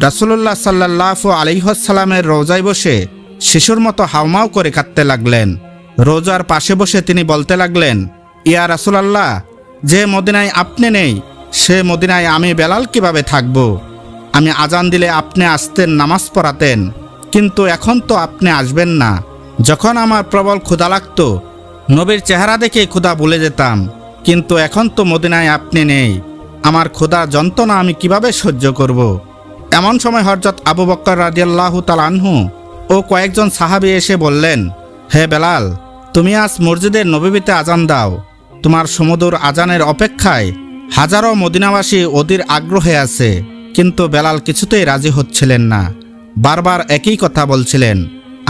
রাসূলুল্লাহ সাল্লাল্লাহু আলাইহি ওয়াসাল্লামের রওজায় বসে শিশুর মতো হাউমাউ করে কাঁদতে লাগলেন। রওজার পাশে বসে তিনি বলতে লাগলেন, ইয়া রাসূলুল্লাহ, যে মদিনায় আপনি নেই সে মদিনায় আমি বেলাল কিভাবে থাকব? আমি আজান দিলে আপনি আসতেন, নামাজ পড়াতেন, কিন্তু এখন তো আপনি আসবেন না। যখন আমার প্রবল ক্ষুধা লাগতো নবীর চেহারা দেখে ক্ষুধা ভুলে যেতাম, কিন্তু এখন তো মদিনায় আপনি নেই, আমার ক্ষুধা যন্ত্রণা আমি কিভাবে সহ্য করব? এমন সময় হযরত আবু বকর রাদিয়াল্লাহু তাআলা আনহু ও কয়েকজন সাহাবী এসে বললেন, হে বেলাল, তুমি আজ মসজিদের নববীতে আজান দাও। তোমার সুমধুর আজানের অপেক্ষায় হাজারো মদিনাবাসী অধীর আগ্রহে আছে। কিন্তু বেলাল কিছুতেই রাজি হচ্ছিলেন না, বারবার একই কথা বলছিলেন,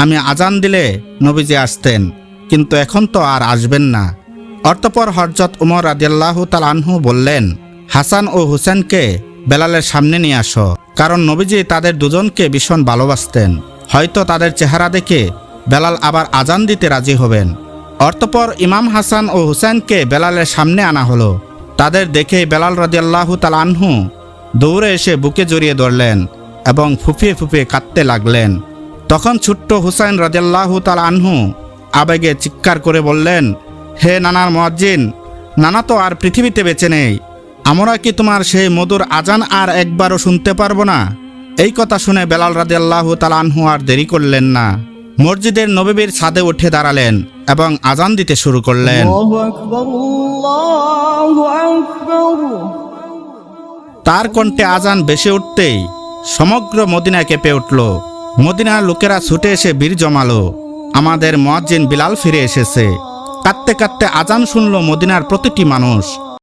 আমি আজান দিলে নবীজি আসতেন, কিন্তু এখন তো আর আসবেন না। অতঃপর হযরত উমর রাদিয়াল্লাহু তাআলা আনহু বললেন, হাসান ও হুসেনকে বেলালের সামনে নিয়ে আসো, কারণ নবীজি তাদের দুজনকে ভীষণ ভালোবাসতেন, হয়তো তাদের চেহারা দেখে বেলাল আবার আজান দিতে রাজি হবেন। অতঃপর ইমাম হাসান ও হুসেনকে বেলালের সামনে আনা হলো। তাদের দেখে বেলাল রাদিয়াল্লাহু তাআলা আনহু দৌড়ে এসে বুকে জড়িয়ে ধরলেন এবং ফুঁপিয়ে ফুঁপিয়ে কাঁদতে লাগলেন। তখন ছোট্ট হুসাইন রাদিয়াল্লাহু তাআলা আনহু আবেগে চিৎকার করে বললেন, হে নানার মুয়াজ্জিন, নানা তো আর পৃথিবীতে বেঁচে নেই, আমরা কি তোমার সেই মধুর আজান আর একবারও শুনতে পারবো না? এই কথা শুনে বেলাল রাদিয়াল্লাহু তাআলা আনহু আর দেরি করলেন না, মসজিদের নববীর ছাদে উঠে দাঁড়ালেন এবং আজান দিতে শুরু করলেন। তার কণ্ঠে আজান বেশি উঠতেই সমগ্র মদিনা কেঁপে উঠল। মদিনার লোকেরা ছুটে এসে ভিড় জমালো। আমাদের মুয়াজ্জিন বিলাল ফিরে এসেছে। কাঁদতে কাঁদতে আজান শুনল মদিনার প্রতিটি মানুষ।